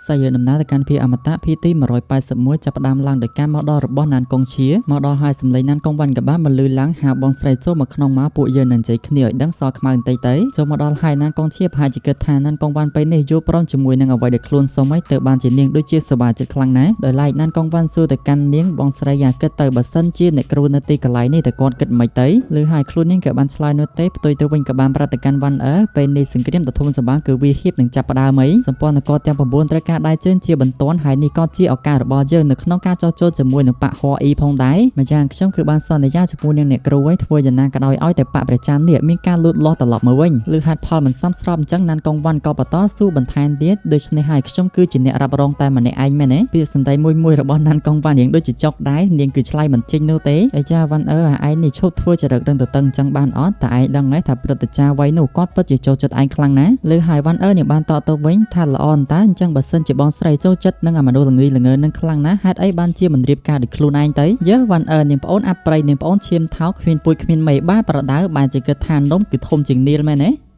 សាយដំណើរទៅកាន់ភីអមតៈភីទី181ចាប់ផ្ដើមឡើងដោយការមកដល់របស់ណានកងជាមកដល់ហើយសម្លេងណានកងវ៉ាន់កបាមកលឺឡើងហៅបងស្រីចូលមកក្នុងមកពួកយើងនឹងជ័យគ្នាឲ្យដឹងសខ្មៅបន្តិចទៅចូលមកដល់ហើយណានកងជាប្រហែលជាគិតថាណានកងវ៉ាន់ពេលនេះយល់ព្រមជាមួយនឹងអ្វីដែលខ្លួនសុំឲ្យទៅបានជានាងដូចជាសប្បាយចិត្តខ្លាំងណាស់ដោយឡែកណានកងវ៉ាន់សួរទៅកាន់នាងបងស្រីយ៉ាងគិតទៅបើសិនជាអ្នកគ្រូនៅទីកន្លែងនេះតែគាត់គិតមិនទៅឬហើយខ្លួននាងក៏បានឆ្លើយនោះទេផ្ទុយទៅវិញក៏បានប្រាប់ទៅកាន់វ៉ាន់ពេលនេះសង្គ្រាមដ៏ធំសម្បើមគឺវាហៀបនឹងចាប់ផ្ដើមអីសម្ព័ន្ធនគរទាំង9ត្រូវការដៃជើងជាបន្ទាន់ហើយនេះក៏ជាឱកាសរបស់យើងនៅក្នុងការចោះចូលជាមួយនឹងបកហអ៊ីផងដែរម្យ៉ាងខ្ញុំគឺបានសន្យាជាមួយនឹងអ្នកគ្រូឲ្យធ្វើយ៉ាងណាក៏ដោយឲ្យតែបកព្រះច័ន្ទនេះមានការលូតលាស់ត្រឡប់មកវិញឬហេតុផលមិនសមស្របអញ្ចឹងណានកងវ៉ាន់ក៏បន្តស៊ូបន្ថែមទៀតដូច្នេះហើយខ្ញុំគឺជាអ្នករ៉ាប់រងតែម្នាក់ឯងមែនទេពាក្យសម្ដីមួយរបស់ណានកងវ៉ាន់យ៉ាងដូចជាចុកដែរនាងគឺឆ្លៃមិនចេញនោះទេឯចាវ៉ាន់ឯងនេះឈប់ធ្វើចរិតរឹងទៅតឹងអញ្ចឹងបានអត់តែឯងដឹងហើយថាព្រឹទ្ធចារវ័យនោះគាត់ពិតជាចូលចិត្តឯងខ្លាំងណាស់លើហើយវ៉ាន់នាងបានតទៅវិញថាល្អអន្តើអញ្ចឹងបើសិនជាបងស្រីចូលចិត្តនឹងអាមនុស្សល្ងើនឹងខ្លាំងណាស់ហេតុអីបានជាមិនរៀបការដោយខ្លួនឯងទៅយើវ៉ាន់នាងប្អូនអាប់ប្រៃនាងប្អូនឈាមថោកគ្មានពួយគ្មានមេបាប្រដៅបានជាគិតថានំគឺធំជាងនីលមែនទ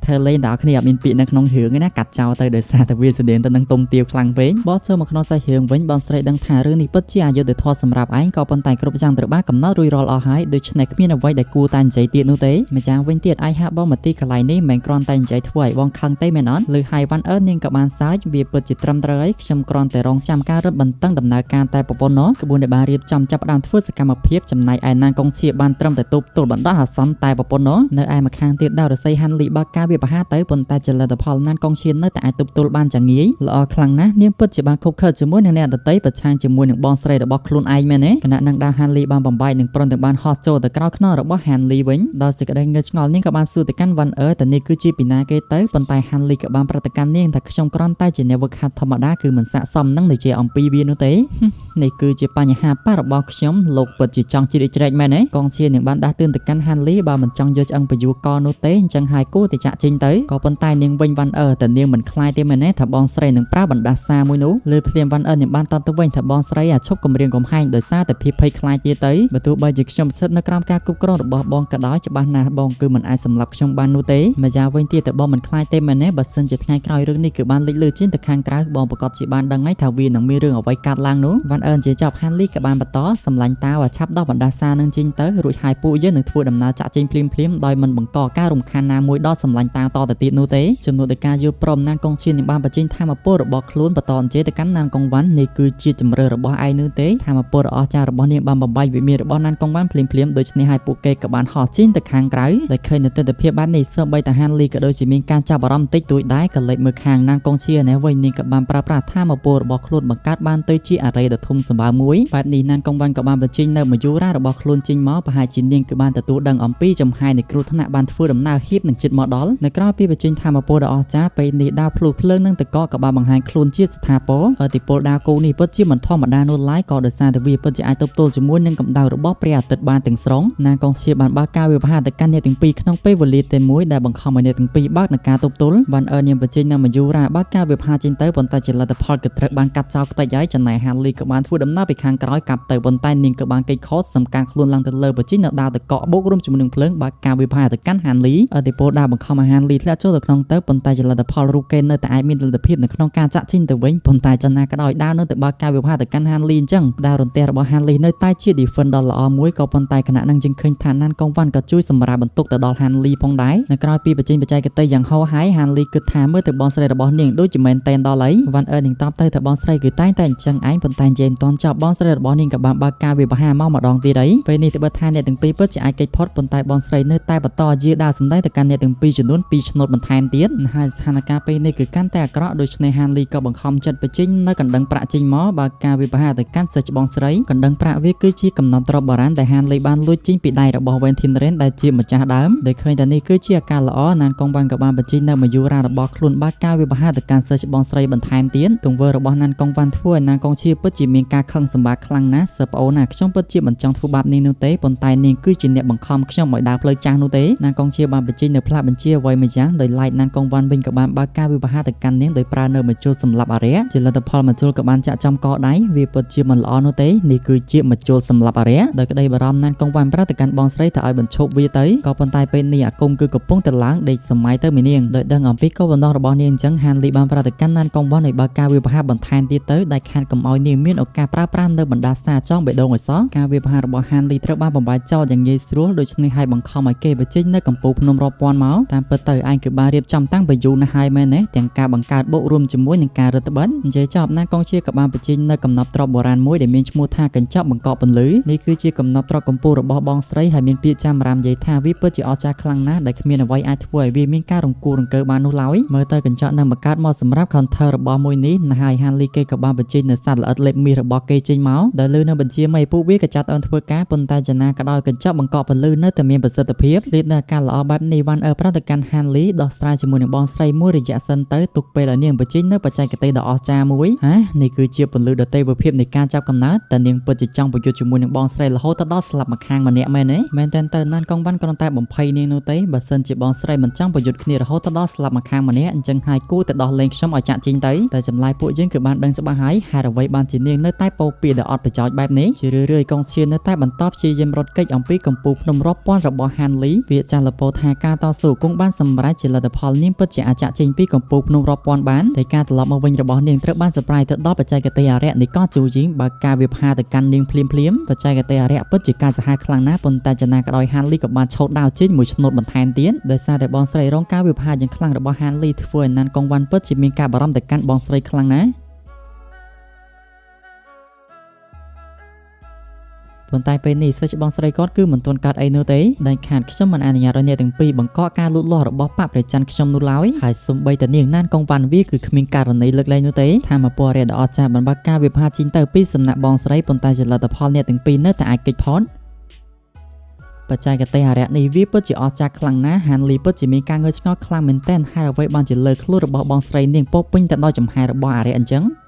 េធ្វើលេងដល់គ្នាអត់មានពាក្យនៅក្នុងរឿងទេណាកាត់ចោលទៅដោយសារតែវាស្តៀងទៅនឹងទុំទាវខ្លាំងពេកបោះចូលមកក្នុងសាច់រឿងវិញបងស្រីដឹងថារឿងនេះពិតជាអយុត្តិធម៌សម្រាប់ឯងក៏ប៉ុន្តែគ្រប់យ៉ាងត្រូវបានកំណត់រួចរាល់អស់ហើយដូច្នេះគ្មានអ្វីដែលគួរតែនិយាយទៀតនោះទេម្យ៉ាងវិញទៀតឯងហាក់បងមកទីកន្លែងនេះមិនគ្រាន់តែនិយាយធ្វើឲ្យបងខឹងទេមែនអត់ឬហើយវ៉ាន់នាងក៏បានសើចវាពិតជាត្រឹមត្រូវហើយខ្ញុំគ្រាន់តែរងចាំការរឹតបន្តឹងដំណើរការតែប៉ុណ្ណោះក្បួនដែលបានរៀបចំចាប់ផ្ដើមធ្វើសកម្មភាពចំណែកឯណានកងជាបានត្រឹមតែទប់ទល់បណ្ដោះអាសន្នតែប៉ុណ្ណោះនៅឯម្ខាងទៀតដល់រស័យហាន់លីបើកការវាបហាទៅប៉ុន្តែចលនាផលណានកងឈៀននៅតែអាចទប់ទល់បានយ៉ាងងាយល្អខ្លាំងណាស់នាងពិតជាបានខົບខិតជាមួយនឹងអ្នកដតីប្រឆាំងជាមួយនឹងបងស្រីរបស់ខ្លួនឯងមែនទេគណៈនឹងដាវហាន់លីបានបំបាយនឹងព្រមទាំងបានហោះចូលទៅក្រោយខ្នងរបស់ហាន់លីវិញដល់សេចក្តីងើឆ្ងល់នាងក៏បានសួរទៅកាន់វ៉ាន់តើនេះគឺជាពីណាគេទៅប៉ុន្តែហាន់លីក៏បានប្រតិកម្មនាងថាខ្ញុំគ្រាន់តែជាអ្នកវឹកហាត់ធម្មតាគឺមិនស័ក្តិសមនឹងនិយាយអំពីវានោះទេនេះគឺជាបញ្ហាប៉ះរបស់ខ្ញុំលោកពិតជាចង់ជ្រៀតជ្រែកមែនទេកងឈៀននឹងបានដាស់តឿនទៅកាន់ហាន់លីបើមិនចង់យកឆ្អឹងពយូកនោះទេអញ្ចឹងហើយគួរតែចាក់ចេញទៅក៏ប៉ុន្តែនាងវិញវ៉ាន់តែនាងមិនខ្លាចទេមែនទេថាបងស្រីនឹងប្រើបណ្ដាសាមួយនោះលើភ្លាមវ៉ាន់នាងបានតបទៅវិញថាបងស្រីឈប់គម្រាមកំហែងដោយសារតែភាពភ័យខ្លាចទៀតទៅបើទោះបីជាខ្ញុំស្ថិតនៅក្រោមការគ្រប់គ្រងរបស់បងក៏ដោយច្បាស់ណាស់បងគឺមិនអាចសម្លាប់ខ្ញុំបាននោះទេម្យ៉ាងវិញទៀតតែបងមិនខ្លាចទេមែនទេបើសិនជាថ្ងៃក្រោយរឿងនេះគឺបានលេចលឺចេញទៅខាងក្រៅបងប្រកាសជាបានដឹងហើយថាវានឹងមានរឿងអ្វីកើតឡើងនោះវ៉ាន់ជាចប់ហាន់លីក៏បានបន្តសម្លាញ់តាវឆាប់ដោះបណ្ដាសានឹងចេញទៅរួចហើយពួកយើងនឹងធ្វើដំណើរចាក់ចេញភ្លាមដោយមិនបង្កការរំខានណាមួយដល់សម្លាញ់តាតទៅទៀតនោះទេជំនួសដោយការយល់ព្រមណានកងឈៀននឹងបានបញ្ចេញធម៌ពលរបស់ខ្លួនបន្តអញ្ជើញទៅកាន់ណានកងវ៉ាន់នេះគឺជាជំរឿរបស់ឯងនោះទេធម៌ពលដ៏អស្ចារ្យរបស់នាងបានបំបាយវិមានរបស់ណានកងវ៉ាន់ភ្លាមដូច្នេះហើយពួកគេក៏បានហោះចេញទៅខាងក្រៅដែលឃើញនៅទិដ្ឋភាពបែបនេះសូម្បីតែហាន់លីក៏ដូចជាមានការចាប់អារម្មណ៍បន្តិចតួចដែរក៏លេចមើលខាងណានកងឈៀននេះវិញនាងក៏បានប្រើប្រាស់ធម៌ពលរបស់ខ្លួនបង្កើតបានទៅជាអរិយដ៏ធំសម្បើមមួយបែបនេះណានកងវ៉ាន់ក៏បានបញ្ចេញនៅមយូរ៉ារបស់ខ្លួនចេញមកប្រហែលជានាងគឺបានទទួលដឹងអំពីចំហាយនៃគ្រោះថ្នាក់បានធ្វើដំណើរហៀបនឹងចិត្តមកដល់នៅក្រៅពីបញ្ចេញធម៌ពលដ៏អស្ចារ្យពេលនេះដាវភ្លុះភ្លើងនឹងតកក៏បានបង្ហាញខ្លួនជាស្ថាពរឥទ្ធិពលដាវគោនេះពិតជាមិនធម្មតានោះឡើយក៏ដោយសារតែវាពិតជាអាចទប់ទល់ជាមួយនឹងកម្ដៅរបស់ព្រះអាទិត្យបានទាំងស្រុងណាកងឈៀបានបើកការវិវហាទៅកាន់អ្នកទាំងពីរក្នុងពេលវេលាតែមួយដែលបង្ខំឲ្យអ្នកទាំងពីរបើកនឹងការទប់ទល់បាននាងបញ្ចេញនៅមយូរ៉ាបើកការវិវហាចេញទៅប៉ុន្តែជាលទ្ធផលគឺត្រូវបានកាត់ចោលខ្ទេចហើយចំណែកហាន់លីក៏បានធ្វើដំណើរពីខាងក្រោយកាប់ទៅប៉ុន្តែនាងក៏បានកិច្ចខោតសំការខ្លួនឡើងទៅលើបញ្ចេញនៅដាវតកបូករួមជាមួយនឹងភ្លើងបើកការវិវហាទៅកាន់ហាន់លីឥទ្ធិពលដាវបង្ខំឲ្យហាន់លីធ្លាក់ចូលទៅក្នុងទៅប៉ុន្តែជាលទ្ធផលរូបគេនៅតែអាចមានលទ្ធភាពនៅក្នុងការចាក់ចេញទៅវិញប៉ុន្តែចំណាក៏ដោយដាវនៅតែបើកការវិវហាទៅកាន់ហាន់លីអញ្ចឹងដាវរន្ទះរបស់ហាន់លីនៅតែជា defend ដ៏ល្អមួយក៏ប៉ុន្តែគណៈនឹងយើងឃើញថាណានកងវ៉ាន់ក៏ជួយសម្រាប់បន្ទុកទៅដល់ហាន់លីផងដែរនៅក្រៅពីបញ្ចេញបច្ចេកទេសយ៉ាងហោហាយហាន់លីគិតថាមើលទៅបងស្រីរបស់នាងដូចជាមែនតែនដល់ហើយវ៉ាន់នាងតបទៅថាបងស្រីគឺតែងតែអញ្ចឹងឯងប៉ុន្តែនិយាយមិនទាន់ចប់បងស្រីរបស់នាងក៏បានបើកការវិវហាមកម្ដងទៀតហើយពេលនេះទៅបើថាអ្នកទាំងពីរពិតជាអាចកិច្ចផុតប៉ុន្តែបងស្រីនៅតែបន្តយាដាវសម្ដែងទៅកាន់អ្នកទាំងពីរចំនួន2ឆ្នោតបន្ថែមទៀតហើយស្ថានភាពពេលនេះគឺកាន់តែអាក្រក់ដូច្នេះហាន់លីក៏បង្ខំចិត្តបញ្ចេញនៅកណ្ដឹងប្រាក់ចេញមកបើការវិវហាទៅកាន់សិស្សបងស្រីកណ្ដឹងប្រាក់វាគឺជាកំណត់ទ្រព្យបុរាណដែលហាន់លីបានលួចចេញពីដៃរបស់វ៉េនធីនរ៉េនដែលជាម្ចាស់ដើមដែលឃើញថានេះគឺជាអាការល្អណានកងវ៉ាន់ក៏បានបញ្ចេញនៅមយូរ៉ារបស់ខ្លួនបើការវិវហាទៅកាន់សិស្សបងស្រីបន្ថែមទៀតទង្វើរបស់ណានកងវ៉ាន់ធ្វើឲ្យណាកងជាពិតជា មានការខឹងសម្បាខ្លាំងណាស់សើប្អូនណាខ្ញុំពិតជាមិនចង់ធ្វើបាបនាងនោះទេប៉ុន្តែនាងគឺជាអ្នកបង្ខំខ្ញុំឲ្យដើរផ្លូវចាស់នោះទេណានកងជាបានបញ្ចេញនៅផ្លាកបញ្ជាអ្វីមួយយ៉ាងដោយឡែកណានកងវ៉ាន់វិញក៏បានបើកការវិវហាទៅកាន់នាងដោយប្រើនៅមជុលសម្លាប់អារក្សជាលទ្ធផលមជុលក៏បានចាក់ចំកដៃវាពិតជាមិនល្អនោះទេនេះគឺជាមជុលសម្លាប់អារក្សដោយក្តីបារម្ភណានកងវ៉ាន់ប្រាប់ទៅកាន់បងស្រីថាឲ្យបញ្ឈប់វាទៅក៏ប៉ុន្តែពេលនេះអាគមគឺកំពុងតែឡើងដេកសម័យទៅមីនាងដោយដឹងអំពីគោលបំណងរបស់នាងអញ្ចឹងហានលីបានប្រាប់ទៅកាន់ណានកងវ៉ាន់ឲ្យបើកការវិវហាបន្ថែមទៀតទៅដែលខានកុំឲ្យនាងមានឱកាសប្រើប្រាស់នៅបណ្ដាសាចង់បេះដូងឲ្យសោះការវិវហារបស់ហានលីត្រូវបានបំបែកចោលយ៉ាងងាយស្រួលដូច្នេះហើយបង្ខំឲ្យគេបញ្ចេញនៅកំពូលភ្នំរាប់ពាន់មកតាមពិតទៅឯងគឺបានរៀបចំតាំងពីយូរណាស់ហើយមែនទេទាំងការបង្កើតបុករួមជាមួយនឹងការរឹតបន្តឹងនិយាយចប់ណាកងជាក៏បានបញ្ចេញនៅកំណប់ទ្របបុរាណមួយដែលមានឈ្មោះថាកញ្ចក់បង្កក់ពន្លឺនេះគឺជាកំណប់ទ្របកម្ពុជារបស់បងស្រីហើយមានពាក្យចាំរាមនិយាយថាវាពិតជាអស្ចារ្យខ្លាំងណាស់ដែលគ្មានអ្វីអាចធ្វើឲ្យវាមានការរង្គោះរង្គើបាននោះឡើយមើលទៅកញ្ចក់នឹងបង្កើតមកសម្រាប់ counter របស់មួយនេះណាហើយហានលីគេក៏បានបញ្ចេញនៅសត្វល្អិតលេបមាសរបស់គេចេញមកដែលលើនៅបញ្ជាមេពួកវាក៏ចាត់ឲ្យធ្វើការប៉ុន្តែចំណាក៏ដោយកញ្ចក់បង្កក់ពន្លឺនៅតែមានប្រសិទ្ធភាពស្លៀកនៅអាការល្អបែបនេះវ៉ាន់ប្រតិកម្មហានលីដោះស្រាយជាមួយនឹងបងស្រីមួយរយៈសិនទៅទុកពេលឲ្យនាងបញ្ចេញនៅបច្ចេកទេសដ៏អស្ចារ្យមួយនេះគឺជាពន្លឺដ៏ទេវភាពនៃការចាប់កំណើតតែនាងពិតជាចង់ប្រយុទ្ធជាមួយនឹងបងស្រីរហូតដល់ស្លាប់ម្ខាងម្នាក់មែនទេមែនតើណានកងវ៉ាន់គ្រាន់តែបំភ័យនាងនោះទេបើសិនជាបងស្រីមិនចង់ប្រយុទ្ធគ្នារហូតដល់ស្លាប់ម្ខាងម្នាក់អញ្ចឹងហើយគូទៅដោះលែងខ្ញុំឲ្យចាក់ចេញទៅតែចម្លើយពួកយើងគឺបានដឹងច្បាស់ហើយហេតុអ្វីបានជានាងនៅតែពោពីដែលអត់ប្រយោជន៍បែបនេះជារឿយៗកងឈៀននៅតែបន្តព្យាយាមរត់គេចអំពីកំពូលភ្នំរាប់ពាន់របស់ហានលីវាចាស់លពោថាការតស៊ូគង់បានសម្រេចជាលទ្ធផលនាងពិតជាអាចចាក់ចេញពីកំពូលភ្នំរាប់ពាន់បានតែការត្រឡប់មកវិញរបស់នាងត្រូវបានសប្រៃទៅដល់បច្ចេកទេសអារក្សនៃកោះជូជីងបើការវាផាទៅកាន់នាងភ្លាមបច្ចេកទេសអារក្សពិតជាការសាហាវខ្លាំងណាស់ប៉ុន្តែចំណាក៏ដោយហានលីក៏បានឆោតដាវចេញមួយឆ្នូតបន្ថែមទៀតដោយសារតែបងស្រីរងការវាផាយ៉ាងខ្លាំងរបស់ហានលីធ្វើឲ្យណានកងវ៉ាន់ពិតជាមានការបារម្ភទៅកាន់បងស្រីខ្លាំងណាស់ប៉ុន្តែពេលនេះសិស្សបងស្រីគាត់គឺមិនទាន់កាត់អីនោះទេដែលខាតខ្ញុំមិនអនុញ្ញាតឲ្យអ្នកទាំងពីរបង្កការលូតលាស់របស់បកប្រច័នខ្ញុំនោះឡើយហើយសូម្បីតែនាងណានកងវ៉ាន់វាគឺគ្មានករណីលើកលែងនោះទេថាមកពររៈដ៏អស្ចារ្យបានបើកការវិភាគចេញទៅពីសំណាក់បងស្រីប៉ុន្តែជាលទ្ធផលអ្នកទាំងពីរនៅតែអាចគេចផុតបច្ចេកទេសអារក្សនេះវាពិតជាអស្ចារ្យខ្លាំងណាស់ហានលីពិតជាមានការងើយឆ្ងល់ខ្លាំងមែនទែនហើយអ្វីបានជាលើខ្លួនរបស់បងស្រីនាងពោពេញទៅដោយចំហាយរបស់អារក្សអញ្ចឹង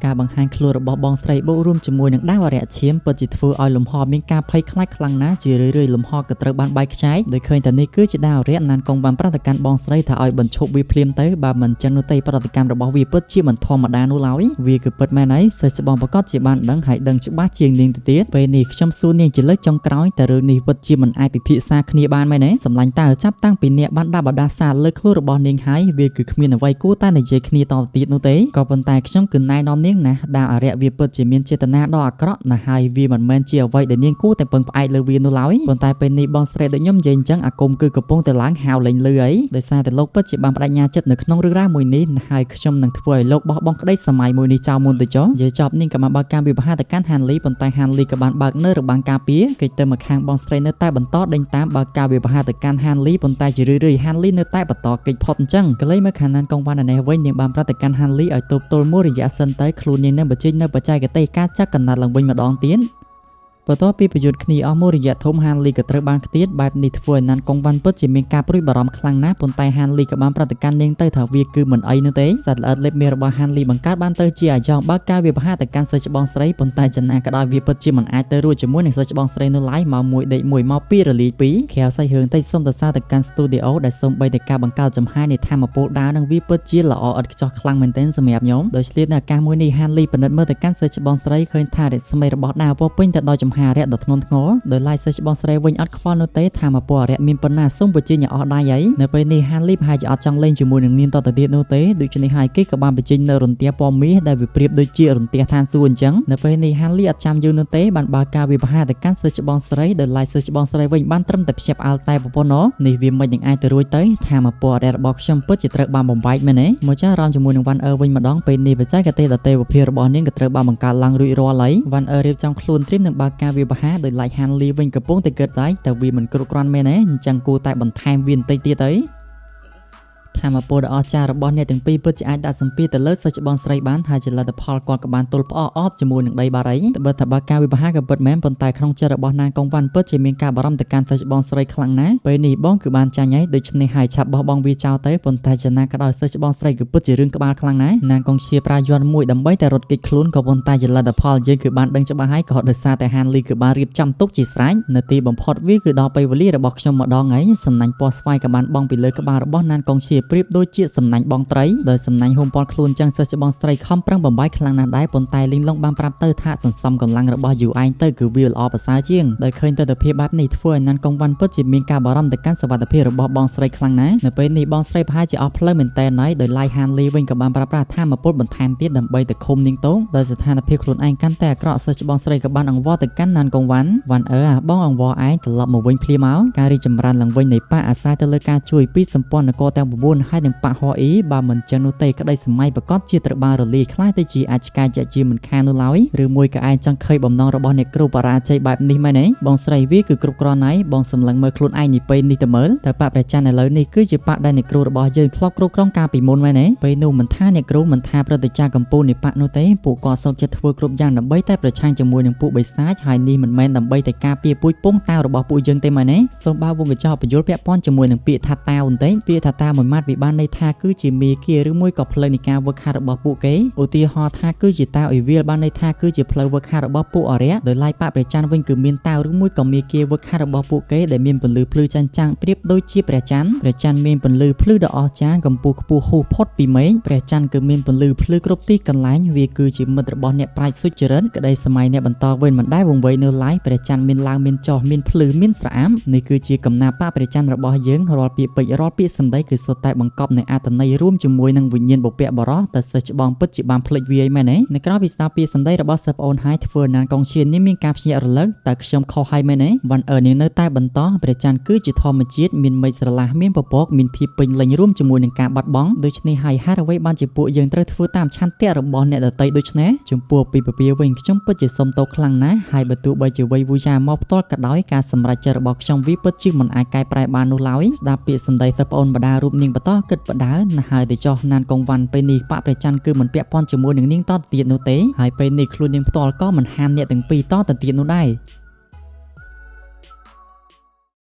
ការបង្ហាញខ្លួនរបស់បងស្រីបូករួមជាមួយនឹងដាវអារក្សឈាមពិតជាធ្វើឲ្យលំហមានការភ័យខ្លាចខ្លាំងណាស់ជារឿយៗលំហក៏ត្រូវបានបែកខ្ចាយដោយឃើញតែនេះគឺជាដាវអារក្សណានកងបានប្រតិកម្មបងស្រីថាឲ្យបញ្ឈប់វាភ្លាមទៅបើមិនចឹងនោះទេប្រតិកម្មរបស់វាពិតជាមិនធម្មតានោះឡើយវាគឺពិតមែនហើយសិស្សបងប្រកាសជាបានដឹងហើយដឹងច្បាស់ជាងនាងទៅទៀតពេលនេះខ្ញុំសួរនាងជាលើកចុងក្រោយតែរឿងនេះពិតជាមិនអាចពិភាក្សាគ្នាបានមែនទេសម្លាញ់តើចាប់តាំងពីអ្នកបានដាក់បដាសាលើខ្លួនរបស់នាងហើយវាគឺគ្មានអ្វីគួរតែនិយាយគ្នាតទៅទៀតនោះទេក៏ប៉ុន្តែខ្ញុំគឺណែនាំនាងណាដាវអារក្សវាពិតជាមានចេតនាដ៏អាក្រក់ណាស់ហើយវាមិនមែនជាអ្វីដែលនាងគួរតែពឹងផ្អែកលើវានោះឡើយប៉ុន្តែពេលនេះបងស្រីដូចខ្ញុំនិយាយអញ្ចឹងអាគមគឺកំពុងតែឡើងហៅលេងលឺអីដោយសារតែលោកពិតជាបានបដិញ្ញាចិត្តនៅក្នុងរឿងរ៉ាវមួយនេះហើយខ្ញុំនឹងធ្វើឲ្យលោកបោះបង់ក្តីសម័យមួយនេះចោលមុនទៅចុះនិយាយចប់នាងក៏បានបើកការវិភាគទៅកាន់ហានលីប៉ុន្តែហានលីក៏បានបើកនៅរបាំងការពារគេទៅមកខាងបងស្រីនៅតែបន្តដេញតាមបើកការវិភាគទៅកាន់ហានលីប៉ុន្តែជារឿយៗហានលីនៅតែបន្តគេចផុតអញ្ចឹងក៏លេងមកខាងណានកងវ៉ាន់នេះវិញនាងបានប្រាប់ទៅកាន់ហានលីឲ្យទប់ទល់មួយរយៈសិនទៅខ្លួននាងនឹងបញ្ចេញនៅបច្ចេកទេសការចាក់កណ្ដាលឡើងវិញម្ដងទៀតបន្ទាប់ពីប្រយុទ្ធគ្នាអស់មួយរយៈធំហានលីក៏ត្រូវបានខ្ទាតបែបនេះធ្វើឲ្យណានកងវ៉ាន់ពិតជាមានការព្រួយបារម្ភខ្លាំងណាស់ប៉ុន្តែហានលីក៏បានប្រតិកម្មនាងទៅថាវាគឺមិនអីនោះទេសត្វល្អិតលេបមាសរបស់ហានលីបង្កើតបានទៅជាអាយ៉ងបើកការវិភាគទៅកាន់សិស្សច្បងស្រីប៉ុន្តែចំណាក៏ដោយវាពិតជាមិនអាចទៅរួចជាមួយនឹងសិស្សច្បងស្រីនោះឡើយមកមួយដេកមួយមកពីររលាយពីរក្រៅសាច់រឿងតិចសូមទៅសារទៅកាន់ Studio ដែលសូមបីតែការបង្កើតចំហាយនៃធម្មពលដាវនឹងវាពិតជាល្អឥតខ្ចោះខ្លាំងមែនទែនសម្រាប់ខ្ញុំដោយឆ្លៀតនៅឱកាសមួយនេះហានលីពិនិត្យមើលទៅកាន់សិស្សច្បងស្រីឃើញថារស្មីរបស់ដាវពោពេញទៅដោយចំហារៈដ៏ធ្ងន់ធ្ងរដោយឡែកសិស្សច្បងស្រីវិញអត់ខ្វល់នោះទេថាមកពររៈមានប៉ុណ្ណាសូមបញ្ជាញអស់ដៃហើយនៅពេលនេះហានលីប្រហែលជាអត់ចង់លេងជាមួយនឹងនាងតទៅទៀតនោះទេដូច្នេះហើយគេក៏បានបញ្ចេញនៅរន្ទះពណ៌មាសដែលវាប្រៀបដូចជារន្ទះឋានសួគ៌អញ្ចឹងនៅពេលនេះហានលីអត់ចាំយូរនោះទេបានបើកការវិភាគទៅកាន់សិស្សច្បងស្រីដោយឡែកសិស្សច្បងស្រីវិញបានត្រឹមតែភ្ជាប់អាល់តែប៉ុណ្ណោះនេះវាមិននឹងអាចទៅរួចទៅថាមកពររៈរបស់ខ្ញុំពិតជាត្រូវបានបំបែកមែនទេមកចារ៉ាំជាមួយនឹងវ៉ាន់វិញម្ដងពេលនេះបច្ចេកទេសដតេវភាពរបស់នាងក៏ត្រូវបានបង្កើតឡើងរួចរាល់ហើយវ៉ាន់រៀបចំខ្លួនត្រៀមនឹងបើកការវិភាគដោយឡែកហានលីវិញកំពុងតែគិតតែវាមិនគ្រប់គ្រាន់មែនទេអញ្ចឹងគួរតែបន្ថែមវាបន្តិចទៀតទៅ ថាមពលដ៏អស្ចារ្យរបស់អ្នកទាំងពីរពិតជាអាចដាក់សម្ពាធទៅលើសិស្សច្បងស្រីបានហើយជាលទ្ធផលគាត់ក៏បានទល់ផ្អកអបជាមួយនឹងដីបារីត្បិតថាបើការវិវហាក៏ពិតមែនប៉ុន្តែក្នុងចិត្តរបស់ណាងកងវ៉ាន់ពិតជាមានការបារម្ភទៅកាន់សិស្សច្បងស្រីខ្លាំងណាស់ពេលនេះបងគឺបានចាញ់ហើយដូច្នេះហើយឆាប់បោះបង់វាចោលទៅប៉ុន្តែចំណាក៏ដោយសិស្សច្បងស្រីគឺពិតជារឿងក្បាលខ្លាំងណាស់ណាងកងឈៀប្រើយន្តមួយដើម្បីតែរត់គេចខ្លួនក៏ប៉ុន្តែជាលទ្ធផលយើងគឺបានដឹងច្បាស់ហើយក៏ដោយសារតែហានលីគឺបានរៀបចំទុកជាស្រេចនៅទីបំផុតវាគឺដល់ពេលវេលារបស់ខ្ញុំម្ដងហើយសំណាញ់ពណ៌ស្វាយក៏បានបង់ពីលើក្បាលរបស់ណាងកងឈៀប្រៀបដូចជាសំណាញ់បងត្រីដោយសំណាញ់ហុំព័ទ្ធខ្លួនចឹងសិស្សច្បងស្រីខំប្រឹងបំបីខ្លាំងណាស់ដែរប៉ុន្តែលីងឡុងបានប្រាប់ទៅថាសន្សំកម្លាំងរបស់យូឯងទៅគឺវាល្អប្រសើរជាងដោយឃើញទស្សនភាពបែបនេះធ្វើឲ្យណានកងវ៉ាន់ពិតជាមានការបារម្ភទៅកាន់សុវត្ថិភាពរបស់បងស្រីខ្លាំងណាស់នៅពេលនេះបងស្រីប្រហែលជាអស់ផ្លូវមែនតើហើយដោយឡៃហានលីវិញក៏បានប្រើប្រាស់ថាមពលបន្ថែមទៀតដើម្បីទៅឃុំនាងតោដោយស្ថានភាពខ្លួនឯងកាន់តែអាក្រក់សិស្សច្បងស្រីក៏បានអង្វរទៅកាន់ណានកងវ៉ាន់បងអង្វរឯងត្រឡប់មកវិញភ្លាមមកការរីចម្រើនឡើងវិញនៃប៉ាអាស្រ័យទៅលើការជួយពីសម្ព័ន្ធនគរទាំង9ហើយនឹងប៉ាហអ៊ីបើមិនចឹងនោះទេក្តីសម័យប្រកាសជាត្រូវបានរលាយខ្លាយទៅជាអាចឆ្កែជាជាមិនខាននោះឡើយឬមួយក៏ឯងចង់ឃើញបំណងរបស់អ្នកគ្រូបរាជ័យបែបនេះមែនទេបងស្រីវាគឺគ្រប់គ្រាន់ហើយបងសម្លឹងមើលខ្លួនឯងនេះពេលនេះទៅមើលតើប៉ាព្រះច័ន្ទឥឡូវនេះគឺជាប៉ាដែលអ្នកគ្រូរបស់យើងធ្លាប់គ្រប់គ្រងការពីមុនមែនទេពេលនោះមិនថាអ្នកគ្រូមិនថាព្រឹទ្ធាចារ្យកម្ពុជានៃប៉ានោះទេពួកគាត់សោកចិត្តធ្វើគ្រប់យ៉ាងដើម្បីតែប្រឆាំងជាមួយនឹងពួកបិសាចហើយនេះមិនមែនដើម្បីតែការពារពូជពងតាវរបស់ពួកយើងទេមែនទេសូមបើវងកញ្ចក់បញ្យល់ពាក់ព័ន្ធជាមួយនឹងពាក្យថាតាវបន្តិចពាក្យថាតាវមួយម៉ាត់វាបានន័យថាគឺជាមាគ៌ាឬមួយក៏ផ្លូវនៃការវឹកហាត់របស់ពួកគេឧទាហរណ៍ថាគឺជាតាវអ៊ីវាលបានន័យថាគឺជាផ្លូវវឹកហាត់របស់ពួកអរិយដោយឡែកប៉ាព្រះច័ន្ទវិញគឺមានតាវឬមួយក៏មាគ៌ាវឹកហាត់របស់ពួកគេដែលមានពន្លឺភ្លឺចាំងចាំងប្រៀបដូចជាព្រះច័ន្ទមានពន្លឺភ្លឺដ៏អស្ចារ្យកម្ពស់ខ្ពស់ហួសផុតពីមេឃព្រះច័ន្ទគឺមានពន្លឺភ្លឺគ្រប់ទីកន្លែងវាគឺជាមិត្តរបស់អ្នកប្រាជ្ញសុចរិតក្តីសម័យអ្នកបន្តវិញមិនដែលវង្វេងនៅឡើយព្រះច័ន្ទមានឡើងមានចុះមានភ្លឺមានស្រអាប់នេះគឺជាកំណាព្យប៉ាព្រះច័ន្ទរបស់យើងរាល់ពាក្យពេចន៍រាល់ពាក្យសម្ដីគឺសុទ្ធតែបង្កប់នូវអត្ថន័យរួមជាមួយនឹងវិញ្ញាណបុព្វបុរសតែសិស្សច្បងពិតជាបានភ្លេចវាឯមែនទេនៅក្រៅពីស្ដាប់ពាក្យសម្ដីរបស់សិស្សប្អូនហើយធ្វើណានកងឈៀននេះមានការភ្ញាក់រលឹកតែខ្ញុំខុសហើយមែនទេវ៉ាន់នាងនៅតែបន្តព្រះច័ន្ទគឺជាធម្មជាតិមានមេឃស្រឡះមានពពកមានភាពពេញលេញរួមជាមួយនឹងការបាត់បង់ដូច្នេះហើយហេតុអ្វីបានជាពួកយើងត្រូវធ្វើតាមឆន្ទៈរបស់អ្នកដទៃដូច្នេះចំពោះពីពពាវិញខ្ញុំពិតជាសុំទោសខ្លាំងណាស់ហើយបើទោះបីជាវ័យវូយ៉ាមកផ្ទាល់ក៏ដោយការសម្រេចចិត្តរបស់ខ្ញុំវាពិតជាមិនអាចកែប្រែបាននោះឡើយស្ដាប់ពាក្យសម្ដីសិស្សប្អូនបដារូបនាងបន្តគិតបដាណាស់ហើយទៅចោះណានកងវ៉ាន់ពេលនេះប៉ាព្រះច័ន្ទគឺមិនពាក់ព័ន្ធជាមួយនឹងនាងតទៅទៀតនោះទេហើយពេលនេះខ្លួននាងផ្ទាល់ក៏មិនហាមអ្នកទាំងពីរតទៅទៀតនោះដែរ